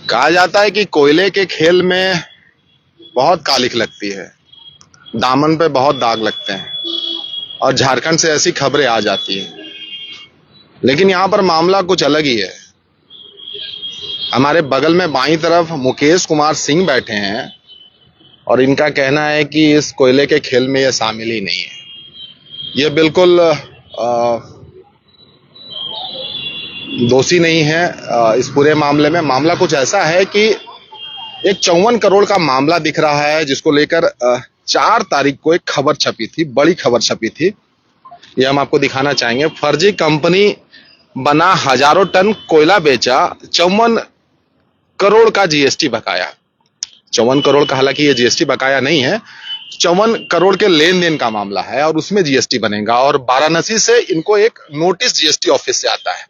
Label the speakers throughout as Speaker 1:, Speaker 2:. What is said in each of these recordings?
Speaker 1: कहा जाता है कि कोयले के खेल में बहुत कालिख लगती है, दामन पे बहुत दाग लगते हैं और झारखंड से ऐसी खबरें आ जाती हैं। लेकिन यहाँ पर मामला कुछ अलग ही है। हमारे बगल में बाईं तरफ मुकेश कुमार सिंह बैठे हैं और इनका कहना है कि इस कोयले के खेल में ये शामिल ही नहीं है। ये बिल्कुल दोषी नहीं है इस पूरे मामले में। मामला कुछ ऐसा है कि एक 54 करोड़ का मामला दिख रहा है, जिसको लेकर 4 तारीख को एक खबर छपी थी, बड़ी खबर छपी थी। ये हम आपको दिखाना चाहेंगे। फर्जी कंपनी बना, हजारों टन कोयला बेचा, 54 करोड़ का जीएसटी बकाया। 54 करोड़ का हालांकि ये जीएसटी बकाया नहीं है, 54 करोड़ के लेन देन का मामला है और उसमें जीएसटी बनेगा। और वाराणसी से इनको एक नोटिस जीएसटी ऑफिस से आता है।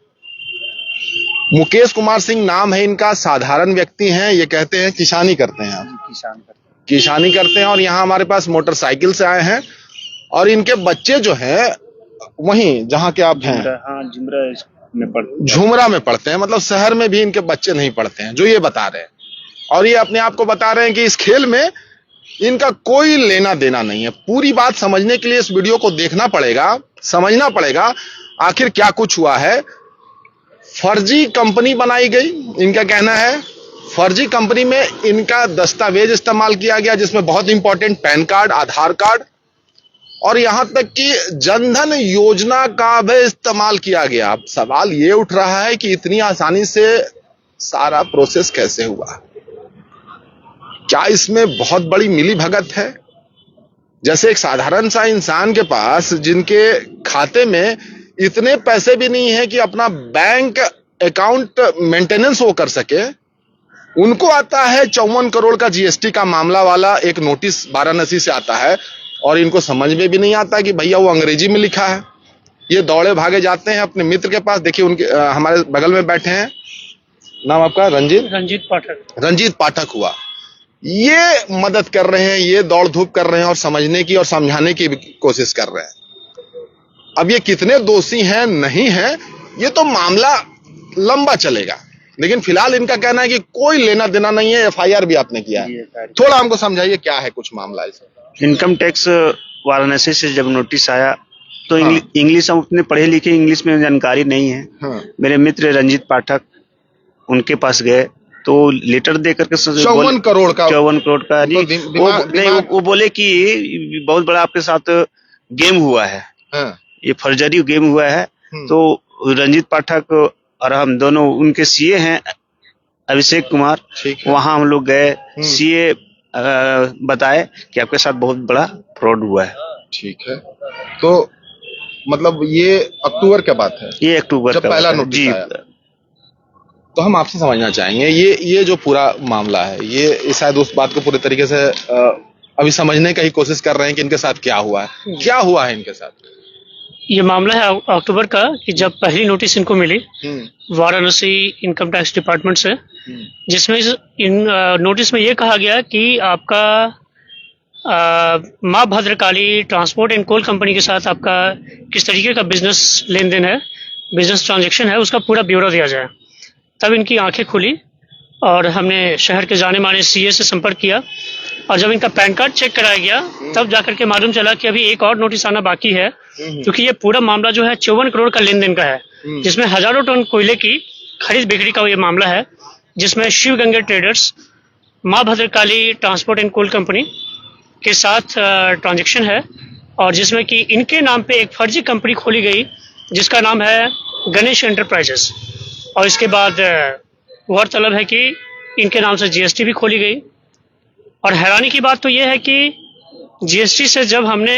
Speaker 1: मुकेश कुमार सिंह नाम है इनका, साधारण व्यक्ति हैं। ये कहते हैं किसानी करते हैं, किसानी करते हैं और यहाँ हमारे पास मोटरसाइकिल से आए हैं। और इनके बच्चे जो हैं वहीं जहाँ के आप हैं, झुमरा में पढ़ते हैं। मतलब शहर में भी इनके बच्चे नहीं पढ़ते हैं, जो ये बता रहे हैं। और ये अपने आप को बता रहे हैं कि इस खेल में इनका कोई लेना देना नहीं है। पूरी बात समझने के लिए इस वीडियो को देखना पड़ेगा, समझना पड़ेगा आखिर क्या कुछ हुआ है। फर्जी कंपनी बनाई गई, इनका कहना है। फर्जी कंपनी में इनका दस्तावेज इस्तेमाल किया गया, जिसमें बहुत इंपॉर्टेंट पैन कार्ड, आधार कार्ड और यहां तक कि जनधन योजना का भी इस्तेमाल किया गया। अब सवाल ये उठ रहा है कि इतनी आसानी से सारा प्रोसेस कैसे हुआ? क्या इसमें बहुत बड़ी मिलीभगत है? जैसे एक साधारण सा इंसान के पास, जिनके खाते में इतने पैसे भी नहीं है कि अपना बैंक अकाउंट मेंटेनेंस वो कर सके, उनको आता है 54 करोड़ का जीएसटी का मामला वाला एक नोटिस वाराणसी से आता है और इनको समझ में भी नहीं आता कि भैया वो अंग्रेजी में लिखा है। ये दौड़े भागे जाते हैं अपने मित्र के पास। देखिए उनके हमारे बगल में बैठे हैं, नाम आपका? रंजीत पाठक हुआ। ये मदद कर रहे हैं, ये दौड़ धूप कर रहे हैं और समझने की और समझाने की कोशिश कर रहे हैं। अब ये कितने दोषी हैं नहीं हैं, ये तो मामला लंबा चलेगा। लेकिन फिलहाल इनका कहना है कि कोई लेना देना नहीं है। एफआईआर भी आपने किया है, थोड़ा हमको समझाइए क्या है कुछ मामला इसमें।
Speaker 2: इनकम टैक्स वाराणसी से जब नोटिस आया तो इंग्लिश हम उतने पढ़े लिखे, इंग्लिश में जानकारी नहीं है। मेरे मित्र रंजीत पाठक, उनके पास गए तो लेटर दे करके 54 करोड़ का वो बोले कि बहुत बड़ा आपके साथ गेम हुआ है, ये फर्जरी गेम हुआ है। तो रंजीत पाठक और हम दोनों, उनके सीए हैं अभिषेक कुमार, वहां हम लोग गए। सीए बताए कि आपके साथ बहुत बड़ा फ्रॉड हुआ है।
Speaker 1: ठीक है, तो मतलब ये अक्टूबर की बात है,
Speaker 2: ये अक्टूबर
Speaker 1: जब पहला नोटिस आया। तो हम आपसे समझना चाहेंगे ये जो पूरा मामला है, ये शायद उस बात को पूरे तरीके से अभी समझने का ही कोशिश कर रहे हैं कि इनके साथ क्या हुआ है। क्या हुआ है इनके साथ?
Speaker 3: ये मामला है अक्टूबर का, कि जब पहली नोटिस इनको मिली वाराणसी इनकम टैक्स डिपार्टमेंट से, जिसमें इन नोटिस में ये कहा गया कि आपका Maa Bhadrakali transport and coal company के साथ आपका किस तरीके का बिजनेस लेन देन है, बिजनेस ट्रांजैक्शन है, उसका पूरा ब्यौरा दिया जाए। तब इनकी आंखें खुली और हमने शहर के जाने माने सीए से संपर्क किया। और जब इनका पैन कार्ड चेक कराया गया, तब जाकर के मालूम चला कि अभी एक और नोटिस आना बाकी है, क्योंकि ये पूरा मामला जो है 54 करोड़ का लेन देन का है, जिसमें हजारों टन कोयले की खरीद बिक्री का ये मामला है, जिसमें Shiv Ganga traders, Maa Bhadrakali transport and coal company के साथ ट्रांजेक्शन है। और जिसमें कि इनके नाम पे एक फर्जी कंपनी खोली गई, जिसका नाम है गणेश एंटरप्राइजेस। और इसके बाद गौरतलब है कि इनके नाम से जीएसटी भी खोली गई। और हैरानी की बात तो यह है कि जीएसटी से जब हमने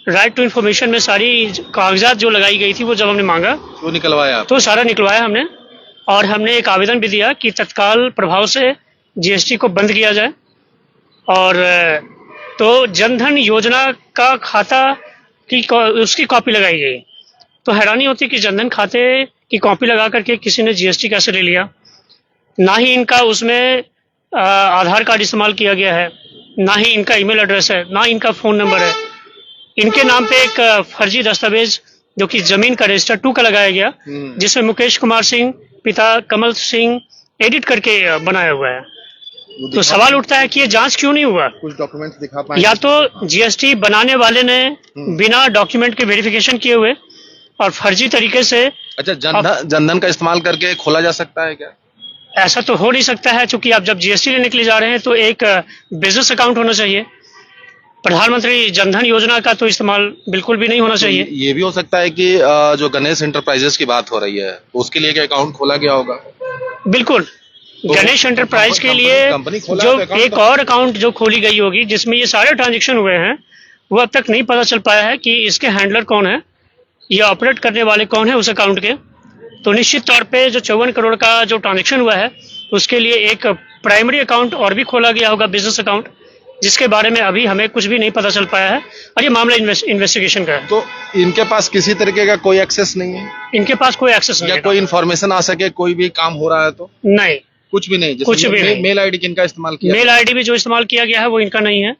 Speaker 3: राइट टू इन्फॉर्मेशन में सारी कागजात जो लगाई गई थी, वो जब हमने मांगा
Speaker 1: तो निकलवाया,
Speaker 3: तो सारा निकलवाया हमने। और हमने एक आवेदन भी दिया कि तत्काल प्रभाव से जीएसटी को बंद किया जाए। और तो जनधन योजना का खाता की उसकी कॉपी लगाई गई। तो हैरानी होती कि जनधन खाते की कॉपी लगा करके किसी ने जीएसटी कैसे ले लिया। ना ही इनका उसमें आधार कार्ड इस्तेमाल किया गया है, ना ही इनका ईमेल एड्रेस है, ना इनका फ़ोन नंबर है। इनके नाम पे एक फर्जी दस्तावेज जो कि जमीन का रजिस्टर 2 का लगाया गया, जिसमें मुकेश कुमार सिंह, पिता कमल सिंह एडिट करके बनाया हुआ है। तो सवाल उठता है कि ये जांच क्यों नहीं हुआ?
Speaker 1: कुछ डॉक्यूमेंट्स दिखा पाए?
Speaker 3: या तो जीएसटी बनाने वाले ने बिना डॉक्यूमेंट के वेरिफिकेशन किए हुए और फर्जी तरीके से।
Speaker 1: अच्छा, जनधन का इस्तेमाल करके खोला जा सकता है क्या?
Speaker 3: ऐसा तो हो नहीं सकता है, क्योंकि आप जब जीएसटी लेने के लिए जा रहे हैं तो एक बिजनेस अकाउंट होना चाहिए। प्रधानमंत्री जनधन योजना का तो इस्तेमाल बिल्कुल भी नहीं होना चाहिए।
Speaker 1: तो ये भी हो सकता है कि जो गणेश एंटरप्राइजेस की बात हो रही है उसके लिए क्या अकाउंट खोला गया होगा?
Speaker 3: बिल्कुल,
Speaker 1: तो
Speaker 3: गणेश एंटरप्राइज के लिए जो एक और अकाउंट जो खोली गई होगी जिसमें ये सारे ट्रांजेक्शन हुए हैं, वो अब तक नहीं पता चल पाया है कि इसके हैंडलर कौन है, ये ऑपरेट करने वाले कौन है उस अकाउंट के। तो निश्चित तौर पे जो 54 करोड़ का जो ट्रांजेक्शन हुआ है उसके लिए एक प्राइमरी अकाउंट और भी खोला गया होगा, बिजनेस अकाउंट, जिसके बारे में अभी हमें कुछ भी नहीं पता चल पाया है और ये मामला इन्वेस्टिगेशन का है।
Speaker 1: तो इनके पास किसी तरीके का कोई एक्सेस नहीं है?
Speaker 3: इनके पास कोई एक्सेस नहीं
Speaker 1: या
Speaker 3: है,
Speaker 1: कोई इन्फॉर्मेशन आ सके, कोई भी काम हो रहा है तो?
Speaker 3: नहीं,
Speaker 1: कुछ भी नहीं।
Speaker 3: कुछ भी नहीं।
Speaker 1: मेल आईडी किनका इस्तेमाल किया?
Speaker 3: मेल आईडी भी जो इस्तेमाल किया गया है वो इनका नहीं है।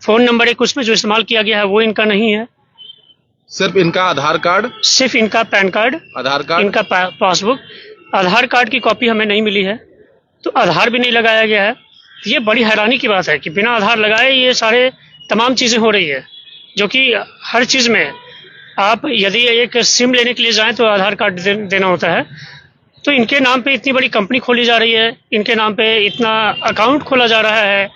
Speaker 3: फोन नंबर एक उसमें जो इस्तेमाल किया गया है वो इनका नहीं है।
Speaker 1: सिर्फ इनका आधार कार्ड,
Speaker 3: सिर्फ इनका पैन कार्ड,
Speaker 1: आधार कार्ड,
Speaker 3: इनका पासबुक। आधार कार्ड की कॉपी हमें नहीं मिली है, तो आधार भी नहीं लगाया गया है। ये बड़ी हैरानी की बात है कि बिना आधार लगाए ये सारे तमाम चीजें हो रही है, जो कि हर चीज में आप यदि एक सिम लेने के लिए जाएं तो आधार कार्ड देना होता है। तो इनके नाम पे इतनी बड़ी कंपनी खोली जा रही है, इनके नाम पे इतना अकाउंट खोला जा रहा है,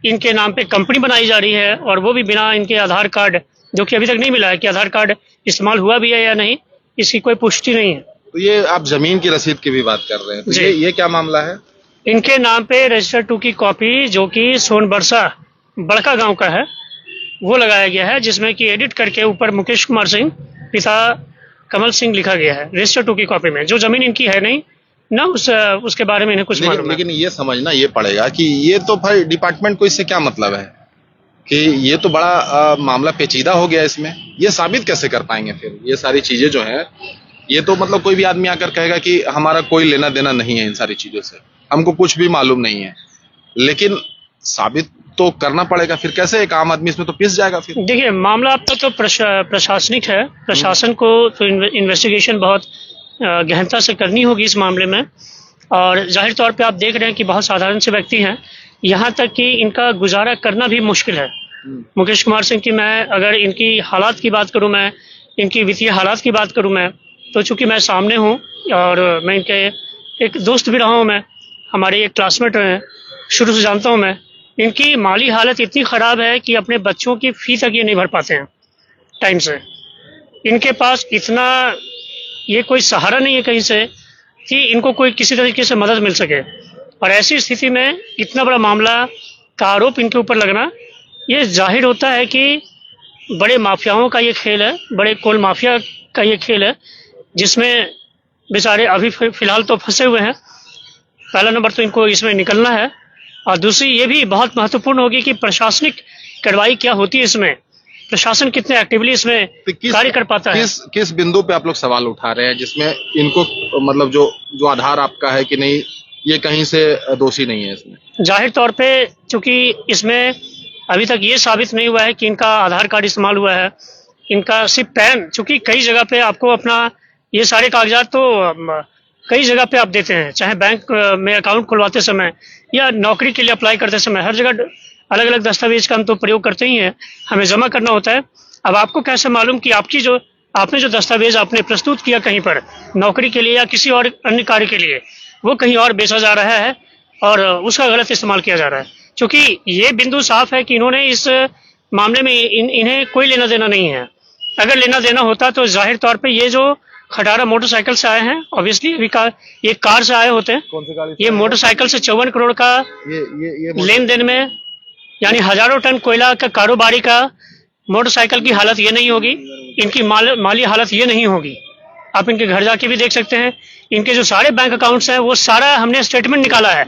Speaker 3: इनके नाम पे कंपनी बनाई जा रही है, और वो भी बिना इनके आधार कार्ड, जो कि अभी तक नहीं मिला है कि आधार कार्ड इस्तेमाल हुआ भी है या नहीं, इसकी कोई पुष्टि नहीं है।
Speaker 1: तो ये आप जमीन की रसीद की भी बात कर रहे हैं, तो ये क्या मामला है?
Speaker 3: इनके नाम पे रजिस्टर 2 की कॉपी, जो कि सोनबरसा बड़का गांव का है, वो लगाया गया है, जिसमें कि एडिट करके ऊपर मुकेश कुमार सिंह पिता कमल सिंह लिखा गया है रजिस्टर 2 की कॉपी में, जो जमीन इनकी है नहीं ना, उसके बारे में इन्हें कुछ मालूम है।
Speaker 1: लेकिन ये समझना ये पड़ेगा कि ये तो भाई डिपार्टमेंट को इससे क्या मतलब है कि ये तो बड़ा मामला पेचीदा हो गया। इसमें ये साबित कैसे कर पाएंगे फिर ये सारी चीजें जो है? ये तो मतलब कोई भी आदमी आकर कहेगा कि हमारा कोई लेना देना नहीं है इन सारी चीजों से, हमको कुछ भी मालूम नहीं है, लेकिन साबित तो करना पड़ेगा। फिर कैसे एक आम आदमी इसमें तो पिस जाएगा फिर?
Speaker 3: देखिए, मामला आपका तो प्रशासनिक है, प्रशासन को तो इन्वेस्टिगेशन बहुत गहनता से करनी होगी इस मामले में। और जाहिर तौर पे आप देख रहे हैं कि बहुत साधारण से व्यक्ति हैं, यहाँ तक कि इनका गुजारा करना भी मुश्किल है। मुकेश कुमार सिंह की मैं अगर इनकी हालात की बात करूं, मैं इनकी वित्तीय हालात की बात करूं, मैं तो चूंकि मैं सामने हूं और मैं इनके एक दोस्त भी रहा हूं, मैं हमारे एक क्लासमेट हैं, शुरू से जानता हूं मैं। इनकी माली हालत इतनी ख़राब है कि अपने बच्चों की फ़ी तक ये नहीं भर पाते हैं टाइम से। इनके पास इतना ये कोई सहारा नहीं है कहीं से कि इनको कोई किसी तरीके से मदद मिल सके, और ऐसी स्थिति में इतना बड़ा मामला का आरोप इनके ऊपर लगना, ये जाहिर होता है कि बड़े माफियाओं का ये खेल है, बड़े कोल माफिया का ये खेल है, जिसमें बेचारे अभी फिलहाल तो फंसे हुए हैं। पहला नंबर तो इनको इसमें निकलना है, और दूसरी ये भी बहुत महत्वपूर्ण होगी कि प्रशासनिक कार्रवाई क्या होती है इसमें, प्रशासन कितने एक्टिवली इसमें कार्य कर पाता है।
Speaker 1: किस बिंदु पे आप लोग सवाल उठा रहे हैं जिसमें इनको मतलब जो आधार आपका है कि नहीं ये कहीं से दोषी नहीं है इसमें?
Speaker 3: जाहिर तौर पे चूंकि इसमें अभी तक ये साबित नहीं हुआ है कि इनका आधार कार्ड इस्तेमाल हुआ है, इनका सिर्फ पैन, चूंकि कई जगह पे आपको अपना ये सारे कागजात तो कई जगह पे आप देते हैं, चाहे बैंक में अकाउंट खुलवाते समय या नौकरी के लिए अप्लाई करते समय, हर जगह अलग अलग दस्तावेज का हम तो प्रयोग करते ही हैं, हमें जमा करना होता है। अब आपको कैसे मालूम कि आपने जो दस्तावेज आपने प्रस्तुत किया कहीं पर नौकरी के लिए या किसी और अन्य कार्य के लिए, वो कहीं और बेचा जा रहा है और उसका गलत इस्तेमाल किया जा रहा है। क्योंकि ये बिंदु साफ है कि इन्होंने इस मामले में इन्हें कोई लेना देना नहीं है। अगर लेना देना होता तो जाहिर तौर पे ये जो खटारा मोटरसाइकिल से आए हैं, ऑब्वियसली ये कार से आए होते हैं।
Speaker 1: कौन सी गाड़ी?
Speaker 3: ये मोटरसाइकिल से 54 करोड़ का लेन देन में, यानी हजारों टन कोयला का कारोबारी का मोटरसाइकिल की हालत ये नहीं होगी, इनकी माली हालत ये नहीं होगी। आप इनके घर जाके भी देख सकते हैं, इनके जो सारे बैंक अकाउंट्स हैं वो सारा हमने स्टेटमेंट निकाला है।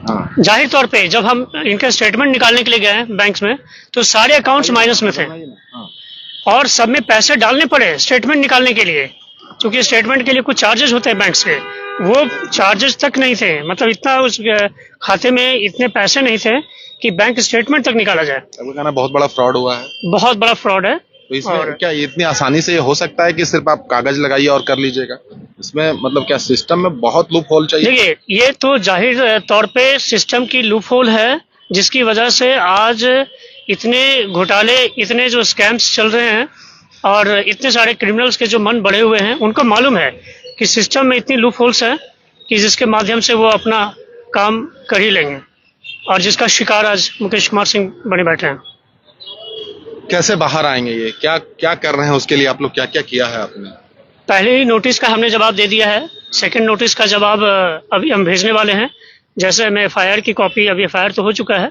Speaker 3: हाँ। जाहिर तौर पे जब हम इनके स्टेटमेंट निकालने के लिए गए हैं बैंक में, तो सारे अकाउंट्स माइनस में थे और सब में पैसे डालने पड़े स्टेटमेंट निकालने के लिए, क्योंकि स्टेटमेंट के लिए कुछ चार्जेस होते हैं बैंक्स के, वो चार्जेस तक नहीं थे। मतलब इतना उस खाते में इतने पैसे नहीं थे कि बैंक स्टेटमेंट तक निकाला जाए।
Speaker 1: आपका कहना बहुत बड़ा फ्रॉड हुआ है?
Speaker 3: बहुत बड़ा फ्रॉड है,
Speaker 1: तो इसमें क्या इतनी आसानी से ये हो सकता है कि सिर्फ आप कागज लगाइए और कर लीजिएगा? इसमें मतलब क्या सिस्टम में बहुत लूप होल चाहिए?
Speaker 3: देखिए, ये तो जाहिर तौर पे सिस्टम की लूप होल है, जिसकी वजह से आज इतने घोटाले, इतने जो स्कैम्स चल रहे हैं और इतने सारे क्रिमिनल्स के जो मन बढ़े हुए हैं, उनको मालूम है कि सिस्टम में इतनी लूप होल्स है कि जिसके माध्यम से वो अपना काम कर ही लेंगे, और जिसका शिकार आज मुकेश कुमार सिंह बने बैठे हैं।
Speaker 1: कैसे बाहर आएंगे ये? क्या क्या कर रहे हैं उसके लिए? आप लोग क्या क्या किया है आपने?
Speaker 3: पहले ही नोटिस का हमने जवाब दे दिया है, सेकंड नोटिस का जवाब अभी हम भेजने वाले हैं। जैसे हमें एफआईआर की कॉपी, अभी एफआईआर तो हो चुका है,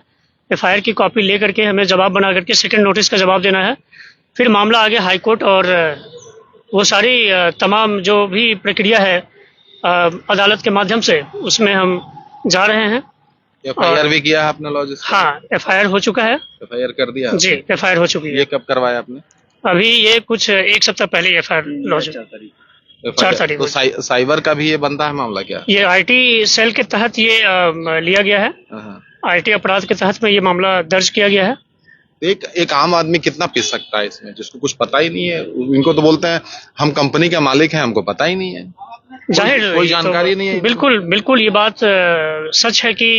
Speaker 3: एफआईआर की कॉपी ले करके हमें जवाब बना करके सेकंड नोटिस का जवाब देना है। फिर मामला आगे हाई कोर्ट और वो सारी तमाम जो भी प्रक्रिया है अदालत के माध्यम से, उसमें हम जा रहे हैं।
Speaker 1: एफआईआर भी किया है आपने लॉजिस्ट?
Speaker 3: हाँ, एफआईआर हो चुका है।
Speaker 1: एफआईआर कर दिया
Speaker 3: जी, एफआईआर हो चुकी है।
Speaker 1: ये कब करवाया आपने?
Speaker 3: अभी ये कुछ एक सप्ताह पहले एफआईआर लॉन्च, 4 तारीख
Speaker 1: तो साइबर का भी ये बनता है मामला क्या?
Speaker 3: ये आईटी सेल के तहत ये लिया गया है। आईटी अपराध के तहत में ये मामला दर्ज किया गया है।
Speaker 1: एक आम आदमी कितना पिस सकता है इसमें, जिसको कुछ पता ही नहीं है? इनको तो बोलते हैं हम कंपनी के मालिक हैं, हमको पता ही नहीं है,
Speaker 3: जाहिर
Speaker 1: कोई जानकारी नहीं है।
Speaker 3: बिल्कुल बिल्कुल, ये बात सच है कि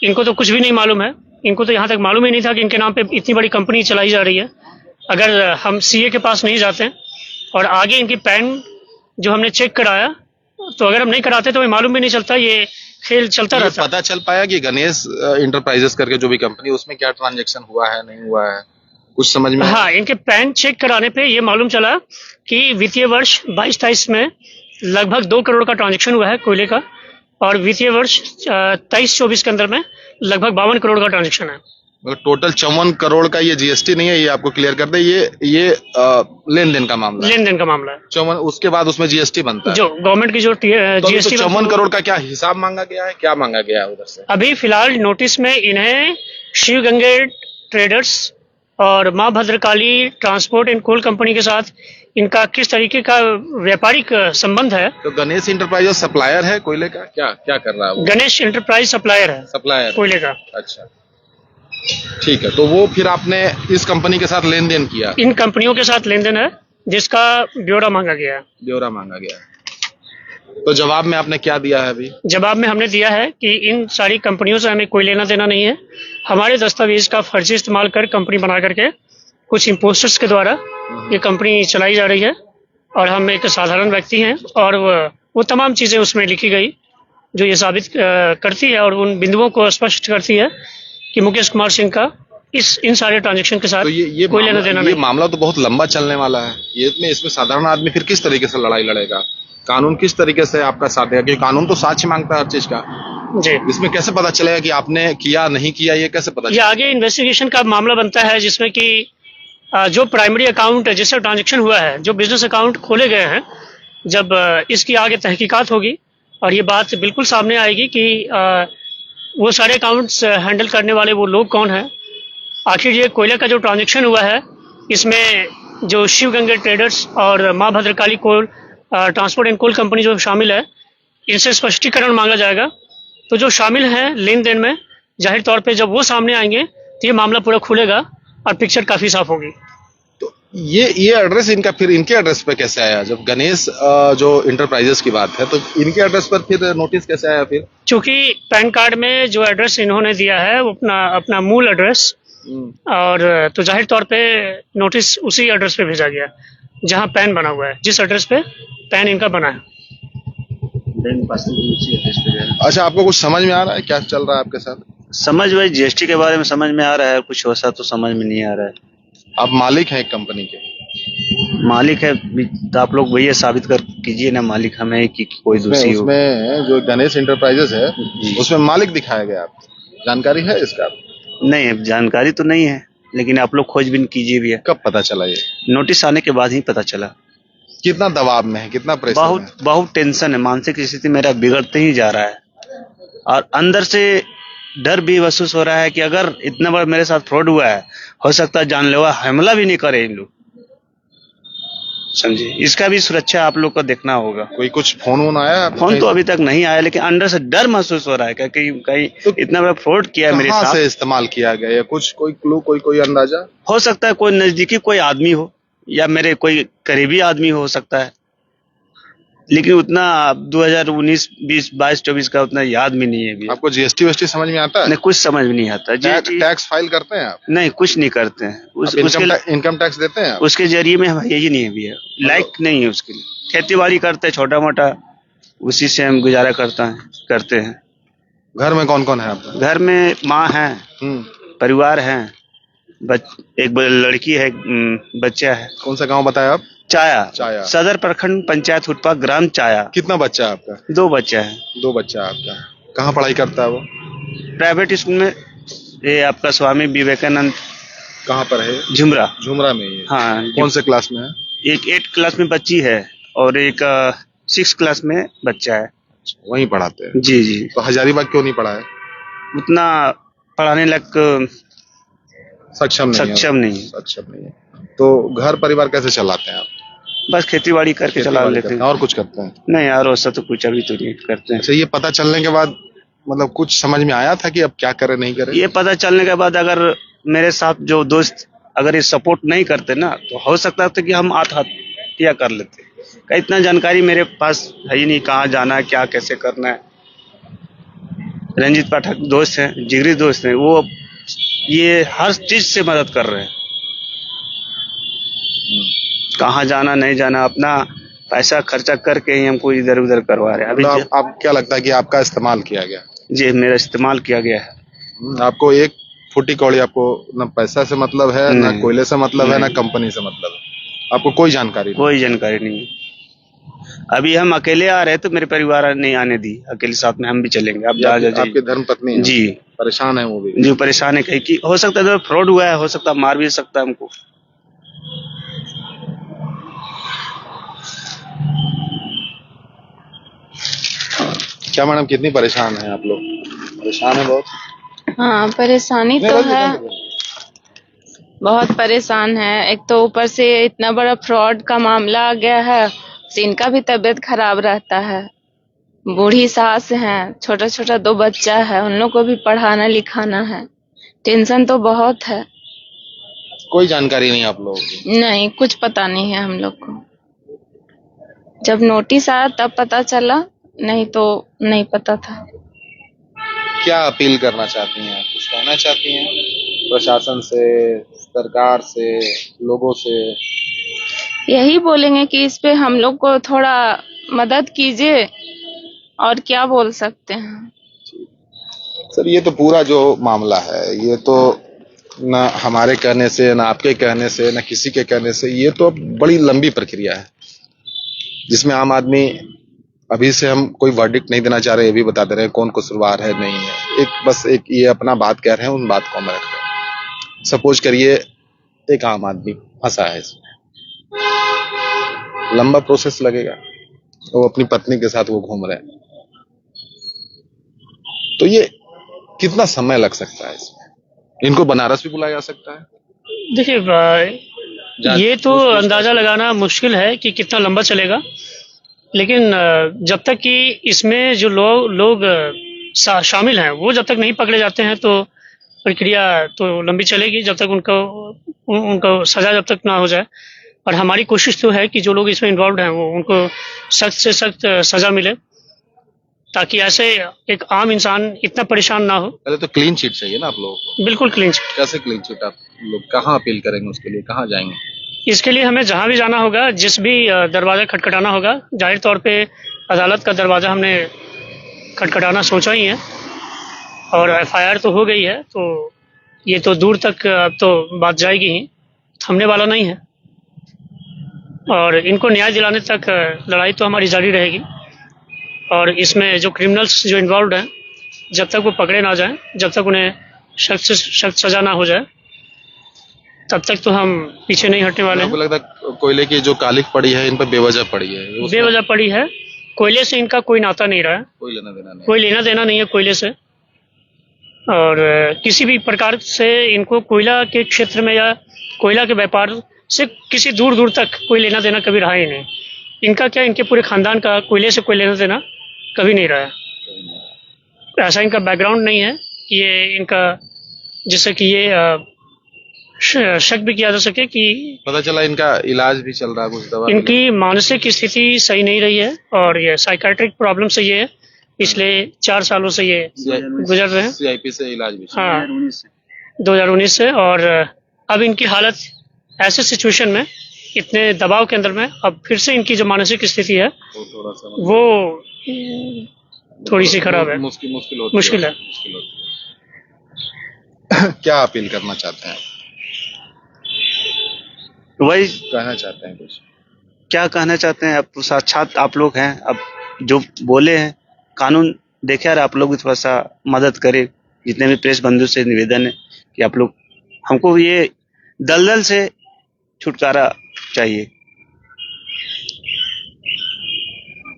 Speaker 3: इनको तो कुछ भी नहीं मालूम है। इनको तो यहाँ तक मालूम ही नहीं था कि इनके नाम पे इतनी बड़ी कंपनी चलाई जा रही है। अगर हम सीए के पास नहीं जाते और आगे इनकी पैन जो हमने चेक कराया, तो अगर हम नहीं कराते तो हमें मालूम भी नहीं चलता, ये खेल चलता रहता।
Speaker 1: पता चल पाया कि गणेश इंटरप्राइजेस करके जो भी कंपनी, उसमें क्या ट्रांजैक्शन हुआ है नहीं हुआ है, कुछ समझ में?
Speaker 3: हाँ, इनके पैन चेक कराने पे ये मालूम चला कि वित्तीय वर्ष 22-23 में लगभग 2 करोड़ का ट्रांजैक्शन हुआ है कोयले का, और वित्तीय वर्ष 23-24 के अंदर में लगभग 52 करोड़ का ट्रांजैक्शन है।
Speaker 1: मतलब टोटल 54 करोड़ का ये जीएसटी नहीं है, ये आपको क्लियर कर दे। ये लेन देन का मामला,
Speaker 3: लेन देन का मामला है।
Speaker 1: 54, उसके बाद उसमें जीएसटी बनता है।
Speaker 3: जो गवर्नमेंट की जो जीएसटी,
Speaker 1: 54 करोड़ का क्या हिसाब मांगा गया है, क्या मांगा गया है उधर से?
Speaker 3: अभी फिलहाल नोटिस में इन्हें शिव गंगे ट्रेडर्स और Maa Bhadrakali transport and coal company के साथ इनका किस तरीके का व्यापारिक संबंध है।
Speaker 1: तो गणेश इंटरप्राइजेस सप्लायर है कोयले का? क्या क्या कर रहा है वो?
Speaker 3: गणेश इंटरप्राइज सप्लायर है,
Speaker 1: सप्लायर
Speaker 3: कोयले का।
Speaker 1: अच्छा, ठीक है। तो वो फिर आपने इस कंपनी के साथ लेन देन किया?
Speaker 3: इन कंपनियों के साथ लेन देन है, जिसका ब्यौरा मांगा गया है।
Speaker 1: ब्यौरा मांगा गया है। तो जवाब में आपने क्या दिया है अभी?
Speaker 3: जवाब में हमने दिया है कि इन सारी कंपनियों से हमें कोई लेना देना नहीं है। हमारे दस्तावेज का फर्जी इस्तेमाल कर कंपनी बना करके कुछ इम्पोस्टर्स के द्वारा ये कंपनी चलाई जा रही है, और हम एक साधारण व्यक्ति हैं, और वो तमाम चीजें उसमें लिखी गई जो ये साबित करती है और उन बिंदुओं को स्पष्ट करती है कि मुकेश कुमार सिंह का इन सारे ट्रांजैक्शन के साथ
Speaker 1: तो ये
Speaker 3: कोई लेना देना नहीं।
Speaker 1: ये मामला तो बहुत लंबा चलने वाला है। इसमें साधारण आदमी फिर किस तरीके से लड़ाई लड़ेगा? कानून किस तरीके से आपका साथ देगा? क्योंकि कानून तो साक्ष्य मांगता है हर चीज का।
Speaker 3: जी,
Speaker 1: इसमें कैसे पता चलेगा कि आपने किया नहीं किया? ये कैसे पता
Speaker 3: ये आगे इन्वेस्टिगेशन का मामला बनता है, जिसमें कि जो प्राइमरी अकाउंट जिससे ट्रांजैक्शन हुआ है, जो बिजनेस अकाउंट खोले गए हैं, जब इसकी आगे तहकीकात होगी और ये बात बिल्कुल सामने आएगी कि वो सारे अकाउंट्स हैंडल करने वाले वो लोग कौन हैं। आखिर ये कोयले का जो ट्रांजैक्शन हुआ है, इसमें जो शिव गंगे ट्रेडर्स और माँ भद्रकाली कोल ट्रांसपोर्ट एंड कोल कंपनी जो शामिल है, इनसे स्पष्टीकरण मांगा जाएगा। तो जो शामिल हैं लेन देन में, जाहिर तौर पे जब वो सामने आएंगे तो ये मामला पूरा खुलेगा और पिक्चर काफी साफ होगी।
Speaker 1: तो ये एड्रेस इनका फिर इनके एड्रेस पे कैसे आया? जब गणेश जो इंटरप्राइजेस की बात है, तो इनके एड्रेस पर फिर नोटिस कैसे आया फिर?
Speaker 3: चूंकि पैन कार्ड में जो एड्रेस इन्होंने दिया है वो अपना मूल एड्रेस, और तो जाहिर तौर पे नोटिस उसी एड्रेस पे भेजा गया जहां पैन बना हुआ है, जिस एड्रेस पे पैन इनका बना है।
Speaker 1: अच्छा, आपको कुछ समझ में आ रहा है क्या चल रहा है आपके साथ?
Speaker 2: समझ भाई, जीएसटी के बारे में समझ में आ रहा है, कुछ वैसा तो समझ में नहीं आ रहा है।
Speaker 1: आप मालिक हैं एक कंपनी के?
Speaker 2: मालिक है तो आप लोग भैया साबित कर कीजिए ना, मालिक हमें कि कोई दूसरी हो।
Speaker 1: उसमें जो गणेश इंटरप्राइजेस है, उसमें मालिक दिखाया गया, आपको जानकारी है इसका?
Speaker 2: नहीं, जानकारी तो नहीं है, लेकिन आप लोग खोजबीन कीजिए भैया।
Speaker 1: कब पता चला ये?
Speaker 2: नोटिस आने के बाद ही पता चला।
Speaker 1: कितना दबाव में है, कितना प्रेशर है?
Speaker 2: बहुत टेंशन है, मानसिक स्थिति मेरा बिगड़ते ही जा रहा है, और अंदर से डर भी महसूस हो रहा है कि अगर इतना बड़ा मेरे साथ फ्रॉड हुआ है, हो सकता है जानलेवा हमला भी नहीं करे इन लोग, समझिए। इसका भी सुरक्षा आप लोग को देखना होगा।
Speaker 1: कोई कुछ फोन वोन आया?
Speaker 2: फोन तो अभी तक नहीं आया, लेकिन अंदर से डर महसूस हो रहा है कि कहीं
Speaker 1: तो
Speaker 2: इतना बड़ा फ्रॉड किया मेरे साथ।
Speaker 1: से इस्तेमाल किया गया? कोई क्लू, कोई अंदाजा?
Speaker 2: हो सकता है कोई नजदीकी कोई आदमी हो या मेरे कोई करीबी आदमी हो सकता है, लेकिन उतना 2019, 20, 22, 24 का उतना याद भी नहीं है अभी।
Speaker 1: आपको जीएसटी वेस्टी समझ में आता है?
Speaker 2: नहीं, कुछ समझ में नहीं आता।
Speaker 1: टैक्स फाइल करते हैं आप?
Speaker 2: नहीं, कुछ नहीं करते हैं।
Speaker 1: इनकम टैक्स देते हैं आप?
Speaker 2: उसके जरिए में हम यही नहीं भी है, लायक नहीं है उसके लिए। खेती बाड़ी करते हैं छोटा मोटा, उसी से हम गुजारा करते हैं।
Speaker 1: घर में कौन कौन है आपका?
Speaker 2: घर में माँ है, परिवार है, एक लड़की है, बच्चा है।
Speaker 1: कौन सा गांव बताया आप?
Speaker 2: चाया। सदर प्रखंड पंचायत हुटपा, ग्राम चाया।
Speaker 1: कितना बच्चा है आपका?
Speaker 2: 2 बच्चा है।
Speaker 1: 2 बच्चा है आपका। कहाँ पढ़ाई करता है वो?
Speaker 2: प्राइवेट स्कूल में, ये आपका स्वामी विवेकानंद।
Speaker 1: कहाँ पर है? झुमरा में ही है।
Speaker 2: हाँ।
Speaker 1: कौन से क्लास में है?
Speaker 2: एक 8 क्लास में बच्ची है और एक 6 क्लास में बच्चा है।
Speaker 1: वहीं पढ़ाते हैं?
Speaker 2: जी।
Speaker 1: तो हजारीबाग क्यों नहीं पढ़ा है?
Speaker 2: उतना पढ़ाने लायक
Speaker 1: सक्षम नहीं है। तो घर परिवार कैसे चलाते हैं आप?
Speaker 2: बस खेती बाड़ी करके चला लेते हैं।
Speaker 1: और कुछ करते हैं?
Speaker 2: नहीं यार, वैसा तो कुछ अभी तो नहीं करते हैं।
Speaker 1: अच्छा, ये पता चलने के बाद मतलब कुछ समझ में आया था कि अब क्या करें नहीं करें?
Speaker 2: ये पता चलने के बाद अगर मेरे साथ जो दोस्त अगर ये सपोर्ट नहीं करते ना, तो हो सकता था कि हम आत्महत्या कर लेते। इतना जानकारी मेरे पास है ही नहीं, कहाँ जाना है, क्या कैसे करना है। रंजीत पाठक दोस्त हैं, जिगरी दोस्त हैं, वो ये हर चीज से मदद कर रहे हैं। कहाँ जाना नहीं जाना, अपना पैसा खर्चा करके ही हमको इधर उधर करवा रहे हैं। अभी
Speaker 1: आप क्या लगता है कि आपका इस्तेमाल किया गया?
Speaker 2: जी, मेरा इस्तेमाल किया गया है।
Speaker 1: आपको एक फुटी कौड़ी, आपको ना पैसा से मतलब है, ना कोयले से मतलब है, ना कंपनी से मतलब है? आपको कोई जानकारी
Speaker 2: नहीं है। अभी हम अकेले आ रहे तो मेरे परिवार नहीं आने दी, अकेले साथ में हम भी चलेंगे। अब
Speaker 1: आपकी धर्म पत्नी है? जी। परेशान है वो भी?
Speaker 2: जी, परेशान है, कहीं कि हो सकता है फ्रॉड हुआ है, हो सकता है मार भी सकता है हमको।
Speaker 1: क्या मैडम, कितनी परेशान है आप लोग? परेशान है बहुत?
Speaker 4: हाँ, परेशानी तो है, बहुत परेशान है। एक तो ऊपर से इतना बड़ा फ्रॉड का मामला आ गया है, इनका भी तबीयत खराब रहता है। बूढ़ी सास है, छोटा छोटा 2 बच्चा है, उन लोग को भी पढ़ाना लिखाना है। टेंशन तो बहुत है।
Speaker 1: कोई जानकारी नहीं आप लोगों को?
Speaker 4: नहीं, कुछ पता नहीं है हम लोग को। जब नोटिस आया तब पता चला, नहीं तो नहीं पता था।
Speaker 1: क्या अपील करना चाहती हैं आप? कुछ कहना चाहती हैं प्रशासन से, सरकार से, लोगों से?
Speaker 4: यही बोलेंगे कि इस पे हम लोग को थोड़ा मदद कीजिए, और क्या बोल सकते हैं।
Speaker 1: सर, ये तो पूरा जो मामला है, ये तो ना हमारे कहने से, ना आपके कहने से, ना किसी के कहने से, ये तो बड़ी लंबी प्रक्रिया है, जिसमें आम आदमी, अभी से हम कोई वर्डिक्ट नहीं देना चाह रहे, ये भी बता दे रहे हैं कौन कसूरवार है नहीं है। बस ये अपना बात कह रहे हैं, उन बात को हम रख रहे हैं। सपोज करिए एक आम आदमी फंसा है इसमें, लंबा प्रोसेस लगेगा, वो अपनी पत्नी के साथ वो घूम रहे हैं, तो ये कितना समय लग सकता है इसमें? इनको बनारस भी बुलाया जा सकता है?
Speaker 3: देखिए, ये तो अंदाजा लगाना मुश्किल है कि कितना लंबा चलेगा, लेकिन जब तक कि इसमें जो लोग शामिल हैं वो जब तक नहीं पकड़े जाते हैं तो प्रक्रिया तो लंबी चलेगी, जब तक उनको सजा जब तक ना हो जाए। और हमारी कोशिश तो है कि जो लोग इसमें इन्वॉल्व हैं वो उनको सख्त से सख्त सजा मिले, ताकि ऐसे एक आम इंसान इतना परेशान ना हो।
Speaker 1: पहले तो क्लीन चिट चाहिए ना आप लोगों को?
Speaker 3: बिल्कुल क्लीन चिट।
Speaker 1: कैसे क्लीन चिट? आप लोग कहाँ अपील करेंगे उसके लिए, कहाँ जाएंगे?
Speaker 3: इसके लिए हमें जहां भी जाना होगा, जिस भी दरवाजा खटखटाना होगा, जाहिर तौर पे अदालत का दरवाजा हमने खटखटाना सोचा ही है, और एफआईआर तो हो गई है, तो ये तो दूर तक अब तो बात जाएगी ही, थमने वाला नहीं है। और इनको न्याय दिलाने तक लड़ाई तो हमारी जारी रहेगी। और इसमें जो क्रिमिनल्स जो इन्वॉल्व हैं, जब तक वो पकड़े ना जाएं, जब तक उन्हें सख्त से सख्त सजा ना हो जाए, तब तक तो हम पीछे नहीं हटने वाले हैं।
Speaker 1: आपको लगता है कोयले की जो कालिक पड़ी है इन पर बेवजह पड़ी है?
Speaker 3: बेवजह पड़ी है। कोयले से इनका कोई नाता नहीं रहा है, कोई लेना देना नहीं है कोयले से। और किसी भी प्रकार से इनको कोयला के क्षेत्र में या कोयला के व्यापार से किसी दूर दूर तक कोई लेना देना कभी रहा ही नहीं। इनका क्या, इनके पूरे खानदान का कोयले से कोई लेना देना कभी नहीं रहा है। ऐसा इनका बैकग्राउंड नहीं है कि ये इनका, जिससे कि ये शक भी किया जा सके कि
Speaker 1: पता चला इनका इलाज भी चल रहा है, कुछ दवा
Speaker 3: इनकी मानसिक स्थिति सही नहीं रही है और ये साइकाट्रिक प्रॉब्लम से ये पिछले 4 सालों से ये गुजर रहे हैं।
Speaker 1: CIP से इलाज भी
Speaker 3: हाँ 2019 से। और अब इनकी हालत ऐसे सिचुएशन में, इतने दबाव के अंदर में, अब फिर से इनकी जो मानसिक स्थिति है
Speaker 1: थोड़ा सा
Speaker 3: वो थोड़ी सी खराब है,
Speaker 1: मुश्किल है। क्या अपील करना चाहते हैं,
Speaker 2: वही
Speaker 1: कहना चाहते हैं कुछ?
Speaker 2: क्या कहना चाहते हैं, अब साक्षात आप लोग हैं, अब जो बोले हैं कानून देखे, और आप लोग भी थोड़ा सा मदद करें। जितने भी प्रेस बंधु से निवेदन है कि आप लोग हमको ये दलदल से छुटकारा चाहिए।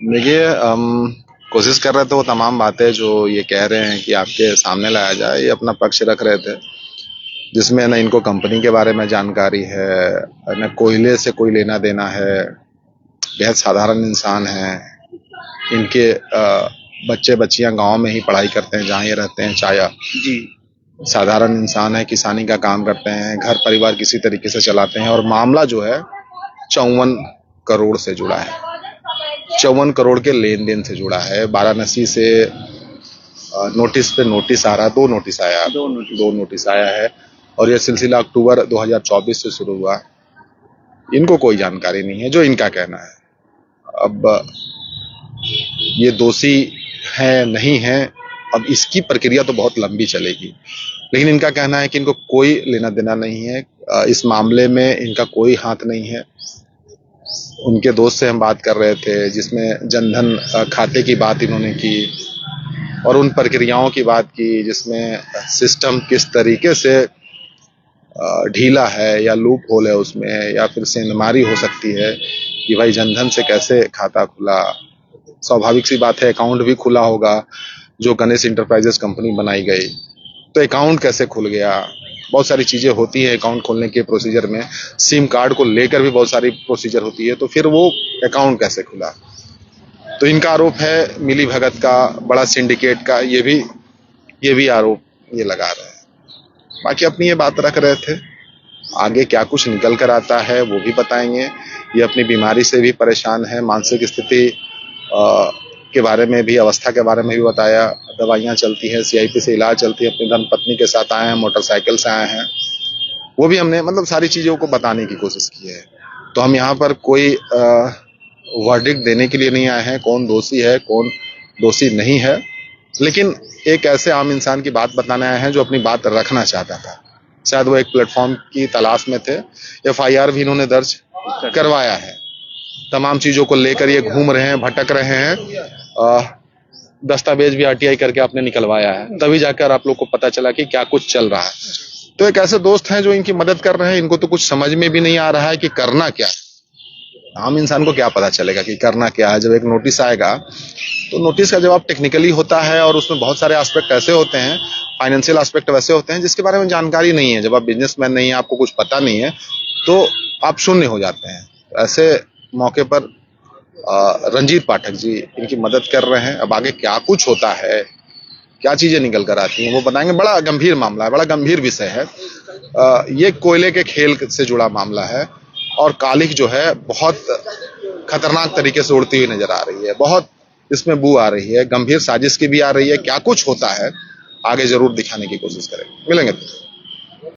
Speaker 1: देखिए, हम कोशिश कर रहे थे वो तमाम बातें जो ये कह रहे हैं कि आपके सामने लाया जाए, ये अपना पक्ष रख रहे थे, जिसमें न इनको कंपनी के बारे में जानकारी है, न कोयले से कोई लेना देना है, बेहद साधारण इंसान है। इनके बच्चे बच्चियां गांव में ही पढ़ाई करते हैं जहाँ ये रहते हैं, चाया
Speaker 2: जी
Speaker 1: साधारण इंसान है, किसानी का काम करते हैं, घर परिवार किसी तरीके से चलाते हैं। और मामला जो है 54 करोड़ से जुड़ा है, 54 करोड़ के लेन देन से जुड़ा है। वाराणसी से नोटिस पे नोटिस आ रहा है, दो नोटिस आया है और यह सिलसिला अक्टूबर 2024 से शुरू हुआ। इनको कोई जानकारी नहीं है, जो इनका कहना है। अब ये दोषी है नहीं है, अब इसकी प्रक्रिया तो बहुत लंबी चलेगी, लेकिन इनका कहना है कि इनको कोई लेना देना नहीं है, इस मामले में इनका कोई हाथ नहीं है। उनके दोस्त से हम बात कर रहे थे, जिसमें जनधन खाते की बात इन्होंने की और उन प्रक्रियाओं की बात की जिसमें सिस्टम किस तरीके से ढीला है या लूप होल है उसमें, या फिर सेंधमारी हो सकती है कि भाई जनधन से कैसे खाता खुला। स्वाभाविक सी बात है, अकाउंट भी खुला होगा जो गणेश इंटरप्राइजेस कंपनी बनाई गई, तो अकाउंट कैसे खुल गया। बहुत सारी चीजें होती है अकाउंट खोलने के प्रोसीजर में, सिम कार्ड को लेकर भी बहुत सारी प्रोसीजर होती है, तो फिर वो अकाउंट कैसे खुला। तो इनका आरोप है मिली भगत का, बड़ा सिंडिकेट का, ये भी आरोप ये लगा रहे हैं। बाकी अपनी ये बात रख रहे थे, आगे क्या कुछ निकल कर आता है वो भी बताएंगे। ये अपनी बीमारी से भी परेशान है, मानसिक स्थिति के बारे में भी, अवस्था के बारे में भी बताया। दवाइयाँ चलती हैं, CIP से इलाज चलती है, अपनी धर्मपत्नी के साथ आए हैं, मोटरसाइकिल से आए हैं, वो भी हमने मतलब सारी चीजों को बताने की कोशिश की है। तो हम यहाँ पर कोई वर्डिक्ट देने के लिए नहीं आए हैं, कौन दोषी है कौन दोषी नहीं है, लेकिन एक ऐसे आम इंसान की बात बताने आए हैं जो अपनी बात रखना चाहता था। शायद वो एक प्लेटफॉर्म की तलाश में थे। FIR भी इन्होंने दर्ज करवाया है, तमाम चीजों को लेकर ये घूम रहे हैं, भटक रहे हैं। दस्तावेज भी RTI करके आपने निकलवाया है, तभी जाकर आप लोग को पता चला कि क्या कुछ चल रहा है। तो एक ऐसे दोस्त हैं जो इनकी मदद कर रहे हैं, इनको तो कुछ समझ में भी नहीं आ रहा है कि करना क्या है। आम इंसान को क्या पता चलेगा कि करना क्या है। जब एक नोटिस आएगा तो नोटिस का जवाब टेक्निकली होता है और उसमें बहुत सारे एस्पेक्ट ऐसे होते हैं, फाइनेंशियल एस्पेक्ट वैसे होते हैं जिसके बारे में जानकारी नहीं है। जब आप बिजनेसमैन नहीं है, आपको कुछ पता नहीं है, तो आप शून्य हो जाते हैं। ऐसे मौके पर रंजीत पाठक जी इनकी मदद कर रहे हैं। अब आगे क्या कुछ होता है, क्या चीजें निकल कर आती हैं, वो बताएंगे। बड़ा गंभीर मामला है, बड़ा गंभीर विषय है। ये कोयले के खेल से जुड़ा मामला है और कालिख जो है बहुत खतरनाक तरीके से उड़ती हुई नजर आ रही है, बहुत इसमें बू आ रही है, गंभीर साजिश की भी आ रही है। क्या कुछ होता है आगे जरूर दिखाने की कोशिश करेंगे। मिलेंगे।